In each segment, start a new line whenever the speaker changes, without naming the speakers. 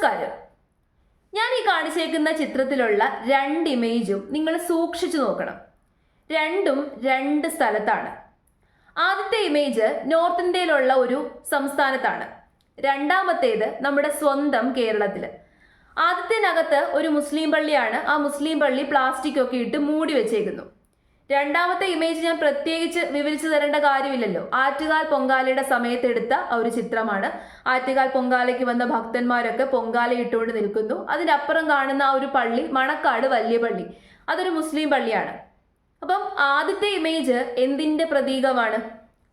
നമസ്കാരം. ഞാൻ ഈ കാണിച്ചേക്കുന്ന ചിത്രത്തിലുള്ള രണ്ട് ഇമേജും നിങ്ങൾ സൂക്ഷിച്ചു നോക്കണം. രണ്ടും രണ്ട് സ്ഥലത്താണ്. ആദ്യത്തെ ഇമേജ് നോർത്ത് ഇന്ത്യയിലുള്ള ഒരു സംസ്ഥാനത്താണ്. രണ്ടാമത്തേത് നമ്മുടെ സ്വന്തം കേരളത്തിൽ. ആദ്യത്തിനകത്ത് ഒരു മുസ്ലിം പള്ളിയാണ്. ആ മുസ്ലിം പള്ളി പ്ലാസ്റ്റിക് ഒക്കെ ഇട്ട് മൂടി വെച്ചേക്കുന്നു. രണ്ടാമത്തെ ഇമേജ് ഞാൻ പ്രത്യേകിച്ച് വിവരിച്ചു തരേണ്ട കാര്യമില്ലല്ലോ. ആറ്റുകാൽ പൊങ്കാലയുടെ സമയത്ത് എടുത്ത ഒരു ചിത്രമാണ്. ആറ്റുകാൽ പൊങ്കാലയ്ക്ക് വന്ന ഭക്തന്മാരൊക്കെ പൊങ്കാല ഇട്ടുകൊണ്ട് നിൽക്കുന്നു. അതിനപ്പുറം കാണുന്ന ആ ഒരു പള്ളി മണക്കാട് വലിയ പള്ളി, അതൊരു മുസ്ലിം പള്ളിയാണ്. അപ്പം ആദ്യത്തെ ഇമേജ് എന്തിൻ്റെ പ്രതീകമാണ്?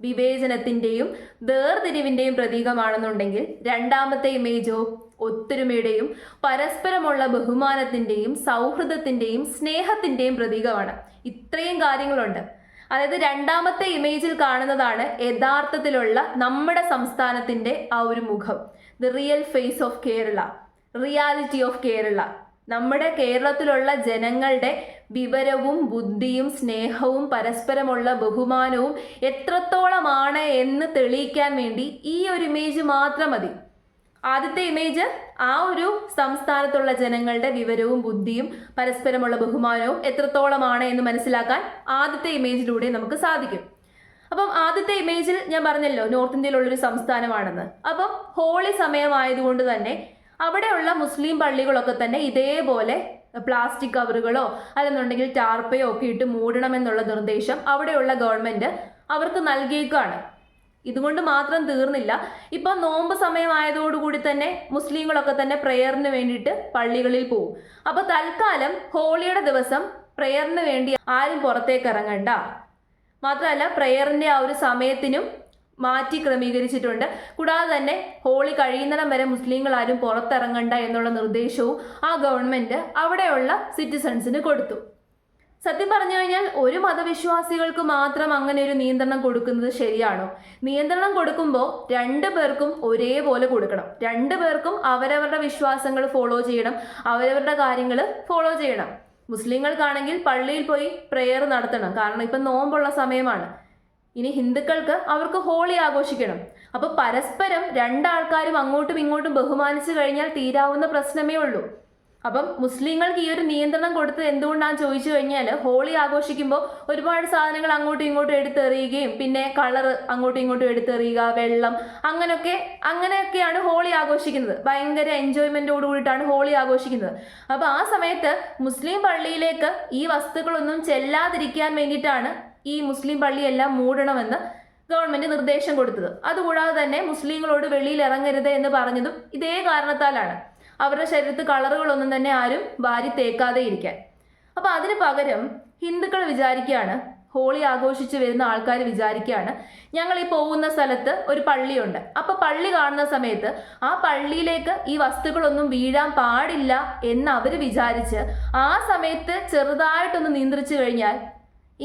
വിവേചനത്തിൻ്റെയും വേർതിരിവിൻ്റെയും പ്രതീകമാണെന്നുണ്ടെങ്കിൽ രണ്ടാമത്തെ ഇമേജോ ഒത്തൊരുമയുടെയും പരസ്പരമുള്ള ബഹുമാനത്തിൻ്റെയും സൗഹൃദത്തിൻ്റെയും സ്നേഹത്തിൻ്റെയും പ്രതീകമാണ്. ഇത്രയും കാര്യങ്ങളുണ്ട്. അതായത് രണ്ടാമത്തെ ഇമേജിൽ കാണുന്നതാണ് യഥാർത്ഥത്തിലുള്ള നമ്മുടെ സംസ്ഥാനത്തിൻ്റെ ആ ഒരു മുഖം, the real face of Kerala, reality of Kerala. നമ്മുടെ കേരളത്തിലുള്ള ജനങ്ങളുടെ വിവരവും ബുദ്ധിയും സ്നേഹവും പരസ്പരമുള്ള ബഹുമാനവും എത്രത്തോളമാണ് എന്ന് തെളിയിക്കാൻ വേണ്ടി ഈ ഒരു ഇമേജ് മാത്രം മതി. ആദ്യത്തെ ഇമേജ് ആ ഒരു സംസ്ഥാനത്തുള്ള ജനങ്ങളുടെ വിവരവും ബുദ്ധിയും പരസ്പരമുള്ള ബഹുമാനവും എത്രത്തോളമാണ് എന്ന് മനസ്സിലാക്കാൻ ആദ്യത്തെ ഇമേജിലൂടെ നമുക്ക് സാധിക്കും. അപ്പം ആദ്യത്തെ ഇമേജിൽ ഞാൻ പറഞ്ഞല്ലോ നോർത്ത് ഇന്ത്യയിലുള്ളൊരു സംസ്ഥാനമാണെന്ന്. അപ്പം ഹോളി സമയമായതുകൊണ്ട് തന്നെ അവിടെയുള്ള മുസ്ലിം പള്ളികളൊക്കെ തന്നെ ഇതേപോലെ പ്ലാസ്റ്റിക് കവറുകളോ അല്ലെന്നുണ്ടെങ്കിൽ ടാർപ്പയോ ഒക്കെ ഇട്ട് മൂടണമെന്നുള്ള നിർദ്ദേശം അവിടെയുള്ള ഗവൺമെൻറ് അവർക്ക് നൽകിയേക്കാണ്. ഇതുകൊണ്ട് മാത്രം തീർന്നില്ല. ഇപ്പം നോമ്പ് സമയമായതോടുകൂടി തന്നെ മുസ്ലിങ്ങളൊക്കെ തന്നെ പ്രെയറിന് വേണ്ടിയിട്ട് പള്ളികളിൽ പോകും. അപ്പോൾ തൽക്കാലം ഹോളിയുടെ ദിവസം പ്രെയറിന് വേണ്ടി ആരും പുറത്തേക്ക് ഇറങ്ങണ്ട. മാത്രമല്ല പ്രെയറിൻ്റെ ആ ഒരു സമയത്തിനും മാറ്റി ക്രമീകരിച്ചിട്ടുണ്ട്. കൂടാതെ തന്നെ ഹോളി കഴിയുന്നിടം വരെ മുസ്ലിങ്ങൾ ആരും പുറത്തിറങ്ങണ്ട എന്നുള്ള നിർദ്ദേശവും ആ ഗവൺമെൻറ് അവിടെയുള്ള സിറ്റിസൺസിന് കൊടുത്തു. സത്യം പറഞ്ഞു കഴിഞ്ഞാൽ ഒരു മതവിശ്വാസികൾക്ക് മാത്രം അങ്ങനെ ഒരു നിയന്ത്രണം കൊടുക്കുന്നത് ശരിയാണോ? നിയന്ത്രണം കൊടുക്കുമ്പോൾ രണ്ടു പേർക്കും ഒരേപോലെ കൊടുക്കണം. രണ്ടു പേർക്കും അവരവരുടെ വിശ്വാസങ്ങൾ ഫോളോ ചെയ്യണം, അവരവരുടെ കാര്യങ്ങൾ ഫോളോ ചെയ്യണം. മുസ്ലിങ്ങൾക്കാണെങ്കിൽ പള്ളിയിൽ പോയി പ്രെയർ നടത്തണം, കാരണം ഇപ്പം നോമ്പുള്ള സമയമാണ്. ഇനി ഹിന്ദുക്കൾക്ക് അവർക്ക് ഹോളി ആഘോഷിക്കണം. അപ്പോൾ പരസ്പരം രണ്ടാൾക്കാരും അങ്ങോട്ടും ഇങ്ങോട്ടും ബഹുമാനിച്ചു കഴിഞ്ഞാൽ തീരാവുന്ന പ്രശ്നമേ ഉള്ളൂ. അപ്പം മുസ്ലിങ്ങൾക്ക് ഈ ഒരു നിയന്ത്രണം കൊടുത്തത് എന്തുകൊണ്ടാണെന്ന് ചോദിച്ചു കഴിഞ്ഞാൽ ഹോളി ആഘോഷിക്കുമ്പോൾ ഒരുപാട് സാധനങ്ങൾ അങ്ങോട്ടും ഇങ്ങോട്ടും എടുത്തെറിയുകയും പിന്നെ കളറ് അങ്ങോട്ടും ഇങ്ങോട്ടും എടുത്തെറിയുക, വെള്ളം, അങ്ങനെയൊക്കെയാണ് ഹോളി ആഘോഷിക്കുന്നത്. ഭയങ്കര എൻജോയ്മെൻറ്റോട് കൂടിയിട്ടാണ് ഹോളി ആഘോഷിക്കുന്നത്. അപ്പോൾ ആ സമയത്ത് മുസ്ലിം പള്ളിയിലേക്ക് ഈ വസ്തുക്കളൊന്നും ചെല്ലാതിരിക്കാൻ വേണ്ടിയിട്ടാണ് ഈ മുസ്ലിം പള്ളിയെല്ലാം മൂടണമെന്ന് ഗവൺമെൻറ് നിർദ്ദേശം കൊടുത്തത്. അതുകൂടാതെ തന്നെ മുസ്ലിങ്ങളോട് വെളിയിൽ ഇറങ്ങരുത് എന്ന് പറഞ്ഞതും ഇതേ കാരണത്താലാണ്. അവരുടെ ശരീരത്ത് കളറുകളൊന്നും തന്നെ ആരും വാരി തേക്കാതെ ഇരിക്കാൻ. അപ്പോൾ അതിന് പകരം ഹിന്ദുക്കൾ വിചാരിക്കുകയാണ്, ഹോളി ആഘോഷിച്ച് വരുന്ന ആൾക്കാർ വിചാരിക്കുകയാണ്, ഞങ്ങൾ ഈ പോകുന്ന സ്ഥലത്ത് ഒരു പള്ളിയുണ്ട്, അപ്പോൾ പള്ളി കാണുന്ന സമയത്ത് ആ പള്ളിയിലേക്ക് ഈ വസ്തുക്കളൊന്നും വീഴാൻ പാടില്ല എന്ന് അവർ വിചാരിച്ച് ആ സമയത്ത് ചെറുതായിട്ടൊന്ന് നിയന്ത്രിച്ചു കഴിഞ്ഞാൽ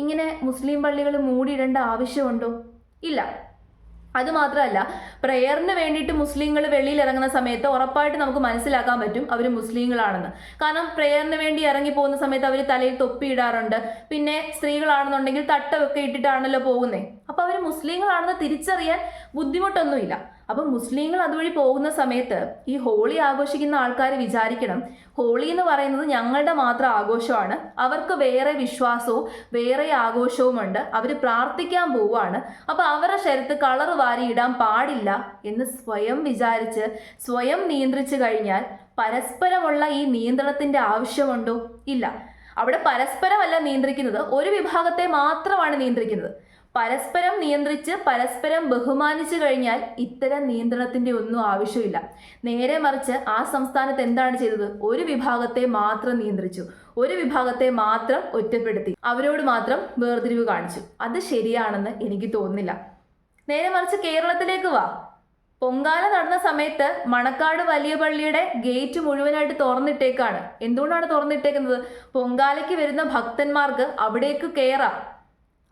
ഇങ്ങനെ മുസ്ലിം പള്ളികൾ മൂടിയിടേണ്ട ആവശ്യമുണ്ടോ? ഇല്ല. അതുമാത്രമല്ല, പ്രെയറിന് വേണ്ടിയിട്ട് മുസ്ലിങ്ങൾ വെളിയിൽ ഇറങ്ങുന്ന സമയത്ത് ഉറപ്പായിട്ട് നമുക്ക് മനസ്സിലാക്കാൻ പറ്റും അവർ മുസ്ലിങ്ങളാണെന്ന്. കാരണം പ്രെയറിന് വേണ്ടി ഇറങ്ങി പോകുന്ന സമയത്ത് അവർ തലയിൽ തൊപ്പി ഇടാറുണ്ട്. പിന്നെ സ്ത്രീകളാണെന്നുണ്ടെങ്കിൽ തട്ടമൊക്കെ ഇട്ടിട്ടാണല്ലോ പോകുന്നത്. അപ്പോൾ അവർ മുസ്ലിങ്ങളാണെന്ന് തിരിച്ചറിയാൻ ബുദ്ധിമുട്ടൊന്നുമില്ല. അപ്പം മുസ്ലിങ്ങൾ അതുവഴി പോകുന്ന സമയത്ത് ഈ ഹോളി ആഘോഷിക്കുന്ന ആൾക്കാർ വിചാരിക്കണം, ഹോളി എന്ന് പറയുന്നത് ഞങ്ങളുടെ മാത്രം ആഘോഷമാണ്, അവർക്ക് വേറെ വിശ്വാസവും വേറെ ആഘോഷവുമുണ്ട്, അവർ പ്രാർത്ഥിക്കാൻ പോവുകയാണ്, അപ്പോൾ അവരുടെ ശരീരത്ത് കളർ വാരി ഇടാൻ പാടില്ല എന്ന് സ്വയം വിചാരിച്ച് സ്വയം നിയന്ത്രിച്ചു കഴിഞ്ഞാൽ പരസ്പരമുള്ള ഈ നിയന്ത്രണത്തിൻ്റെ ആവശ്യമുണ്ടോ? ഇല്ല. അവിടെ പരസ്പരമല്ല നിയന്ത്രിക്കുന്നത്, ഒരു വിഭാഗത്തെ മാത്രമാണ് നിയന്ത്രിക്കുന്നത്. പരസ്പരം നിയന്ത്രിച്ച് പരസ്പരം ബഹുമാനിച്ചു കഴിഞ്ഞാൽ ഇത്തരം നിയന്ത്രണത്തിൻ്റെ ഒന്നും ആവശ്യമില്ല. നേരെ മറിച്ച് ആ സംസ്ഥാനത്ത് എന്താണ് ചെയ്തത്? ഒരു വിഭാഗത്തെ മാത്രം നിയന്ത്രിച്ചു, ഒരു വിഭാഗത്തെ മാത്രം ഒറ്റപ്പെടുത്തി, അവരോട് മാത്രം വേർതിരിവ് കാണിച്ചു. അത് ശരിയാണെന്ന് എനിക്ക് തോന്നുന്നില്ല. നേരെ മറിച്ച് കേരളത്തിലേക്ക് വാ. പൊങ്കാല നടന്ന സമയത്ത് മണക്കാട് വലിയ പള്ളിയുടെ ഗേറ്റ് മുഴുവനായിട്ട് തുറന്നിട്ടേക്കാണ്. എന്തുകൊണ്ടാണ് തുറന്നിട്ടേക്കുന്നത്? പൊങ്കാലയ്ക്ക് വരുന്ന ഭക്തന്മാർക്ക് അവിടേക്ക് കയറാം,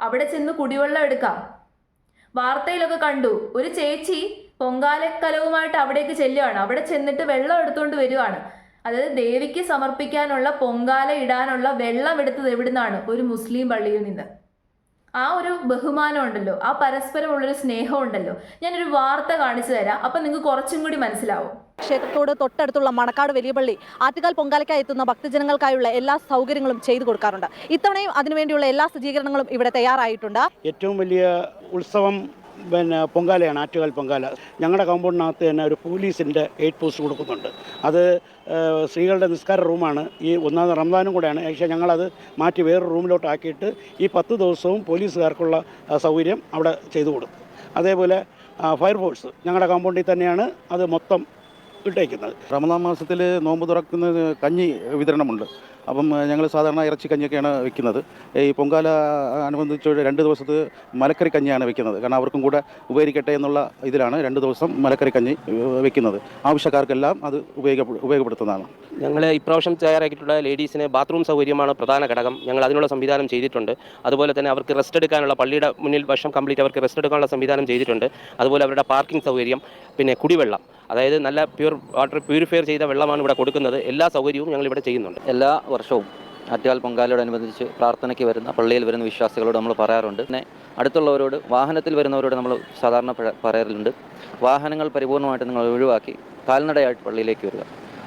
അവിടെ ചെന്ന് കുടിവെള്ളം എടുക്കാം. വാർത്തയിലൊക്കെ കണ്ടു, ഒരു ചേച്ചി പൊങ്കാലക്കലവുമായിട്ട് അവിടേക്ക് ചെല്ലുകയാണ്, അവിടെ ചെന്നിട്ട് വെള്ളം എടുത്തുകൊണ്ട് വരുവാണ്. അതായത് ദേവിക്ക് സമർപ്പിക്കാനുള്ള പൊങ്കാല ഇടാനുള്ള വെള്ളം എടുത്തത് എവിടുന്നാണ്? ഒരു മുസ്ലിം പള്ളിയിൽ നിന്ന്. ആ ഒരു ബഹുമാനം ഉണ്ടല്ലോ, ആ പരസ്പരമുള്ളൊരു സ്നേഹം ഉണ്ടല്ലോ. ഞാനൊരു വാർത്ത കാണിച്ചു തരാം, അപ്പം നിങ്ങൾക്ക് കുറച്ചും കൂടി മനസ്സിലാവും.
ക്ഷേത്രത്തോട് തൊട്ടടുത്തുള്ള മണക്കാട് വലിയ പള്ളി ആറ്റുകാൽ പൊങ്കാലയ്ക്കായി എത്തുന്ന ഭക്തജനങ്ങൾക്കായുള്ള എല്ലാ സൗകര്യങ്ങളും ചെയ്തു കൊടുക്കാറുണ്ട്. ഇത്തവണയും അതിനുവേണ്ടിയുള്ള എല്ലാ സജ്ജീകരണങ്ങളും ഇവിടെ തയ്യാറായിട്ടുണ്ട്.
ഏറ്റവും വലിയ ഉത്സവം പൊങ്കാലയാണ്, ആറ്റുകാൽ പൊങ്കാല. ഞങ്ങളുടെ കോമ്പൗണ്ടിനകത്ത് തന്നെ ഒരു പോലീസിൻ്റെ 8 പോസ്റ്റ് കൊടുക്കുന്നുണ്ട്. അത് സ്ത്രീകളുടെ നിസ്കാര റൂമാണ്. ഈ ഒന്നാമത് റംസാനും കൂടെയാണ്. പക്ഷേ ഞങ്ങളത് മാറ്റി വേറൊരു റൂമിലോട്ടാക്കിയിട്ട് ഈ 10 ദിവസവും പോലീസുകാർക്കുള്ള സൗകര്യം അവിടെ ചെയ്തു കൊടുക്കും. അതേപോലെ ഫയർഫോഴ്സ് ഞങ്ങളുടെ കോമ്പൗണ്ടിൽ തന്നെയാണ് അത് മൊത്തം ഇട്ടേക്കുന്നത്.
റമദാൻ മാസത്തിൽ നോമ്പ് തുറക്കുന്ന കഞ്ഞി വിതരണമുണ്ട്. അപ്പം ഞങ്ങൾ സാധാരണ ഇറച്ചി കഞ്ഞിയൊക്കെയാണ് വെക്കുന്നത്. ഈ പൊങ്കാല അനുബന്ധിച്ച് 2 ദിവസത്തെ മലക്കറി കഞ്ഞിയാണ് വെക്കുന്നത്. കാരണം അവർക്കും കൂടെ ഉപകരിക്കട്ടെ എന്നുള്ള ഇതിലാണ് 2 ദിവസം മലക്കറി കഞ്ഞി വെക്കുന്നത്. ആവശ്യക്കാർക്കെല്ലാം അത് ഉപയോഗപ്പെടുത്തുന്നതാണ്.
ഞങ്ങൾ ഇപ്രാവശ്യം തയ്യാറാക്കിയിട്ടുള്ള ലേഡീസിന് ബാത്റൂം സൗകര്യമാണ് പ്രധാന ഘടകം. ഞങ്ങൾ അതിനുള്ള സംവിധാനം ചെയ്തിട്ടുണ്ട്. അതുപോലെ തന്നെ അവർക്ക് റെസ്റ്റ് എടുക്കാനുള്ള, പള്ളിയുടെ മുന്നിൽ വശം കംപ്ലീറ്റ് അവർക്ക് റെസ്റ്റ് എടുക്കാനുള്ള സംവിധാനം ചെയ്തിട്ടുണ്ട്. അതുപോലെ അവരുടെ പാർക്കിംഗ് സൗകര്യം, പിന്നെ കുടിവെള്ളം, അതായത് നല്ല പ്യൂർ വാട്ടർ പ്യൂരിഫയർ ചെയ്ത വെള്ളമാണ് ഇവിടെ കൊടുക്കുന്നത്. എല്ലാ സൗകര്യവും ഞങ്ങൾ ഇവിടെ ചെയ്യുന്നുണ്ട്.
എല്ലാ വർഷവും ആറ്റുകാൽ പൊങ്കാലയോടനുബന്ധിച്ച് പ്രാർത്ഥനയ്ക്ക് വരുന്ന, പള്ളിയിൽ വരുന്ന വിശ്വാസികളോട് നമ്മൾ പറയാറുണ്ട്. പിന്നെ അടുത്തുള്ളവരോട്, വാഹനത്തിൽ വരുന്നവരോട് നമ്മൾ സാധാരണ പറയാറുണ്ട്, വാഹനങ്ങൾ പരിപൂർണമായിട്ട് നിങ്ങൾ ഒഴിവാക്കി കാൽനടയായിട്ട് പള്ളിയിലേക്ക് വരിക.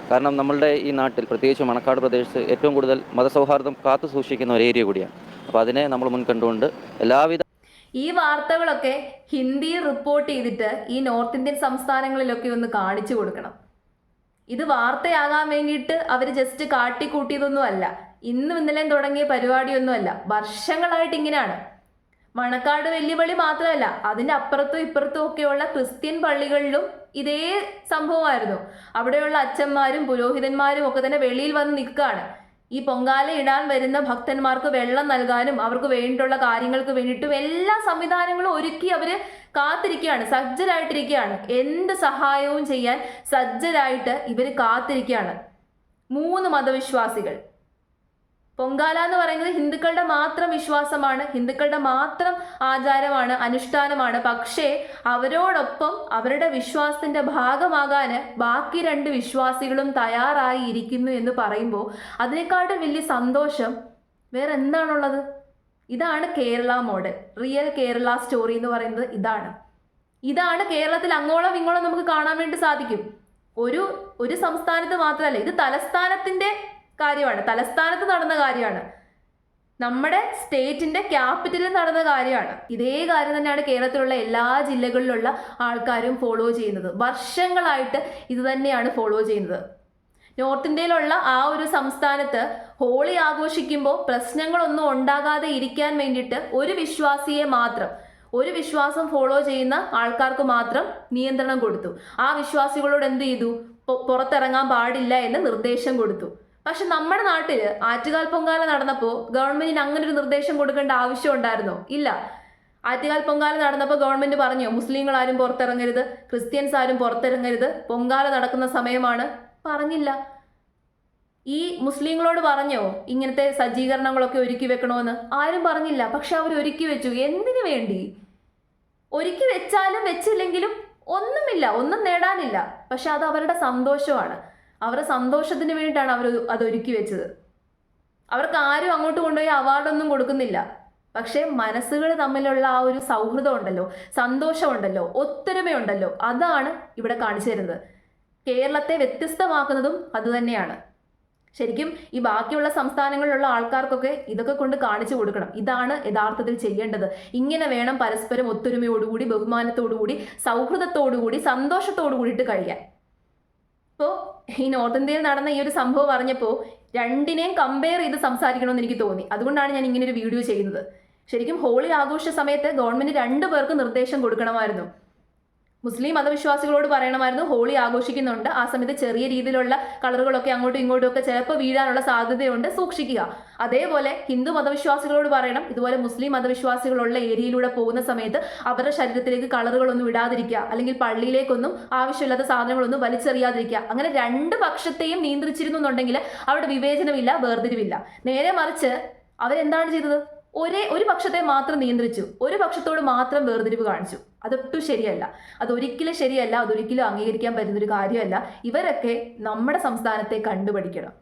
കാരണം നമ്മളുടെ ഈ നാട്ടിൽ, പ്രത്യേകിച്ച് മണക്കാട് പ്രദേശത്ത് ഏറ്റവും കൂടുതൽ മതസൗഹാർദ്ദം കാത്തു സൂക്ഷിക്കുന്ന ഒരു ഏരിയ കൂടിയാണ്. അപ്പോൾ അതിനെ നമ്മൾ മുൻകണ്ടുകൊണ്ട് എല്ലാവിധ
ഈ വാർത്തകളൊക്കെ ഹിന്ദിയിൽ റിപ്പോർട്ട് ചെയ്തിട്ട് ഈ നോർത്ത് ഇന്ത്യൻ സംസ്ഥാനങ്ങളിലൊക്കെ ഒന്ന് കാണിച്ചു കൊടുക്കണം. ഇത് വാർത്തയാകാൻ വേണ്ടിയിട്ട് അവർ ജസ്റ്റ് കാട്ടിക്കൂട്ടിയതൊന്നും അല്ല, ഇന്നും ഇന്നലെയും തുടങ്ങിയ പരിപാടിയൊന്നും അല്ല. വർഷങ്ങളായിട്ട് ഇങ്ങനെയാണ്. മണക്കാട് വലിയ പള്ളി മാത്രമല്ല, അതിൻ്റെ അപ്പുറത്തും ഇപ്പുറത്തും ഒക്കെയുള്ള ക്രിസ്ത്യൻ പള്ളികളിലും ഇതേ സംഭവമായിരുന്നു. അവിടെയുള്ള അച്ഛന്മാരും പുരോഹിതന്മാരും ഒക്കെ തന്നെ വെളിയിൽ വന്ന് നിൽക്കുകയാണ്. ഈ പൊങ്കാല ഇടാൻ വരുന്ന ഭക്തന്മാർക്ക് വെള്ളം നൽകാനും അവർക്ക് വേണ്ടിയിട്ടുള്ള കാര്യങ്ങൾക്ക് വേണ്ടിയിട്ടും എല്ലാ സംവിധാനങ്ങളും ഒരുക്കി അവർ കാത്തിരിക്കുകയാണ്, സജ്ജരായിട്ടിരിക്കുകയാണ്. എന്ത് സഹായവും ചെയ്യാൻ സജ്ജരായിട്ട് ഇവർ കാത്തിരിക്കുകയാണ്. 3 മതവിശ്വാസികൾ. പൊങ്കാല എന്ന് പറയുന്നത് ഹിന്ദുക്കളുടെ മാത്രം വിശ്വാസമാണ്, ഹിന്ദുക്കളുടെ മാത്രം ആചാരമാണ്, അനുഷ്ഠാനമാണ്. പക്ഷേ അവരോടൊപ്പം അവരുടെ വിശ്വാസത്തിന്റെ ഭാഗമാകാന് ബാക്കി 2 വിശ്വാസികളും തയ്യാറായി ഇരിക്കുന്നു എന്ന് പറയുമ്പോൾ അതിനേക്കാട്ടും വലിയ സന്തോഷം വേറെ എന്താണുള്ളത്? ഇതാണ് Kerala model, real Kerala story എന്ന് പറയുന്നത്. ഇതാണ് കേരളത്തിൽ അങ്ങോളം ഇങ്ങോളം നമുക്ക് കാണാൻ വേണ്ടി സാധിക്കും. ഒരു സംസ്ഥാനത്ത് മാത്രമല്ല, ഇത് തലസ്ഥാനത്തിന്റെ കാര്യമാണ്, തലസ്ഥാനത്ത് നടന്ന കാര്യമാണ്, നമ്മുടെ സ്റ്റേറ്റിന്റെ ക്യാപിറ്റലിൽ നടന്ന കാര്യമാണ്. ഇതേ കാര്യം തന്നെയാണ് കേരളത്തിലുള്ള എല്ലാ ജില്ലകളിലുള്ള ആൾക്കാരും ഫോളോ ചെയ്യുന്നത്. വർഷങ്ങളായിട്ട് ഇത് തന്നെയാണ് ഫോളോ ചെയ്യുന്നത്. നോർത്ത് ഇന്ത്യയിലുള്ള ആ ഒരു സംസ്ഥാനത്ത് ഹോളി ആഘോഷിക്കുമ്പോൾ പ്രശ്നങ്ങളൊന്നും ഉണ്ടാകാതെ ഇരിക്കാൻ വേണ്ടിയിട്ട് ഒരു വിശ്വാസിയെ മാത്രം, ഒരു വിശ്വാസം ഫോളോ ചെയ്യുന്ന ആൾക്കാർക്ക് മാത്രം നിയന്ത്രണം കൊടുത്തു. ആ വിശ്വാസികളോട് എന്ത് ചെയ്തു? പുറത്തിറങ്ങാൻ പാടില്ല എന്ന് നിർദ്ദേശം കൊടുത്തു. പക്ഷെ നമ്മുടെ നാട്ടിൽ ആറ്റുകാൽ പൊങ്കാല നടന്നപ്പോൾ ഗവൺമെന്റിന് അങ്ങനെ ഒരു നിർദ്ദേശം കൊടുക്കേണ്ട ആവശ്യം ഉണ്ടായിരുന്നോ? ഇല്ല. ആറ്റുകാൽ പൊങ്കാല നടന്നപ്പോൾ ഗവൺമെന്റ് പറഞ്ഞോ മുസ്ലിങ്ങൾ ആരും പുറത്തിറങ്ങരുത്, ക്രിസ്ത്യൻസ് ആരും പുറത്തിറങ്ങരുത്, പൊങ്കാല നടക്കുന്ന സമയമാണ്? പറഞ്ഞില്ല. ഈ മുസ്ലിങ്ങളോട് പറഞ്ഞോ ഇങ്ങനത്തെ സജ്ജീകരണങ്ങളൊക്കെ ഒരുക്കി വെക്കണമെന്ന്? ആരും പറഞ്ഞില്ല. പക്ഷെ അവർ ഒരുക്കി വെച്ചു. എന്തിനു വേണ്ടി? ഒരുക്കി വെച്ചാലും വെച്ചില്ലെങ്കിലും ഒന്നുമില്ല, ഒന്നും നേടാനില്ല. പക്ഷെ അത് അവരുടെ സന്തോഷമാണ്. അവരുടെ സന്തോഷത്തിന് വേണ്ടിയിട്ടാണ് അവർ അതൊരുക്കി വെച്ചത്. അവർക്ക് ആരും അങ്ങോട്ട് കൊണ്ടുപോയി അവാർഡൊന്നും കൊടുക്കുന്നില്ല. പക്ഷേ മനസ്സുകൾ തമ്മിലുള്ള ആ ഒരു സൗഹൃദം ഉണ്ടല്ലോ, സന്തോഷമുണ്ടല്ലോ, ഒത്തൊരുമയുണ്ടല്ലോ, അതാണ് ഇവിടെ കാണിച്ചു തരുന്നത്. കേരളത്തെ വ്യത്യസ്തമാക്കുന്നതും അതുതന്നെയാണ്. ശരിക്കും ഈ ബാക്കിയുള്ള സംസ്ഥാനങ്ങളിലുള്ള ആൾക്കാർക്കൊക്കെ ഇതൊക്കെ കൊണ്ട് കാണിച്ചു കൊടുക്കണം. ഇതാണ് യഥാർത്ഥത്തിൽ ചെയ്യേണ്ടത്. ഇങ്ങനെ വേണം പരസ്പരം ഒത്തൊരുമയോടുകൂടി, ബഹുമാനത്തോടുകൂടി, സൗഹൃദത്തോടുകൂടി, സന്തോഷത്തോടു കൂടിയിട്ട് കഴിയാൻ. ഇപ്പോൾ ഈ നോർത്ത് ഇന്ത്യയിൽ നടന്ന ഈ ഒരു സംഭവം പറഞ്ഞപ്പോൾ രണ്ടിനെയും കമ്പയർ ചെയ്ത് സംസാരിക്കണമെന്ന് എനിക്ക് തോന്നി. അതുകൊണ്ടാണ് ഞാൻ ഇങ്ങനെ ഒരു വീഡിയോ ചെയ്യുന്നത്. ശരിക്കും ഹോളി ആഘോഷ സമയത്ത് ഗവൺമെന്റ് 2 പേർക്ക് നിർദ്ദേശം കൊടുക്കണമായിരുന്നു. മുസ്ലിം മതവിശ്വാസികളോട് പറയണമായിരുന്നു ഹോളി ആഘോഷിക്കുന്നുണ്ട്, ആ സമയത്ത് ചെറിയ രീതിയിലുള്ള കളറുകളൊക്കെ അങ്ങോട്ടും ഇങ്ങോട്ടും ഒക്കെ ചിലപ്പോൾ വീഴാനുള്ള സാധ്യതയുണ്ട്, സൂക്ഷിക്കുക. അതേപോലെ ഹിന്ദു മതവിശ്വാസികളോട് പറയണം ഇതുപോലെ മുസ്ലിം മതവിശ്വാസികളുള്ള ഏരിയയിലൂടെ പോകുന്ന സമയത്ത് അവരുടെ ശരീരത്തിലേക്ക് കളറുകളൊന്നും ഇടാതിരിക്കുക, അല്ലെങ്കിൽ പള്ളിയിലേക്കൊന്നും ആവശ്യമില്ലാത്ത സാധനങ്ങളൊന്നും വലിച്ചെറിയാതിരിക്കുക. അങ്ങനെ 2 പക്ഷത്തെയും നിയന്ത്രിച്ചിരുന്നു എന്നുണ്ടെങ്കിൽ അവിടെ വിവേചനമില്ല, വേർതിരിവില്ല. നേരെ മറിച്ച് അവരെന്താണ് ചെയ്തത്? ഒരു പക്ഷത്തെ മാത്രം നിയന്ത്രിച്ചു, ഒരു പക്ഷത്തോട് മാത്രം വേർതിരിവ് കാണിച്ചു. അതൊട്ടും ശരിയല്ല, അതൊരിക്കലും ശരിയല്ല, അതൊരിക്കലും അംഗീകരിക്കാൻ പറ്റുന്നൊരു കാര്യമല്ല. ഇവരൊക്കെ നമ്മുടെ സംസ്ഥാനത്തെ കണ്ടുപഠിക്കണം.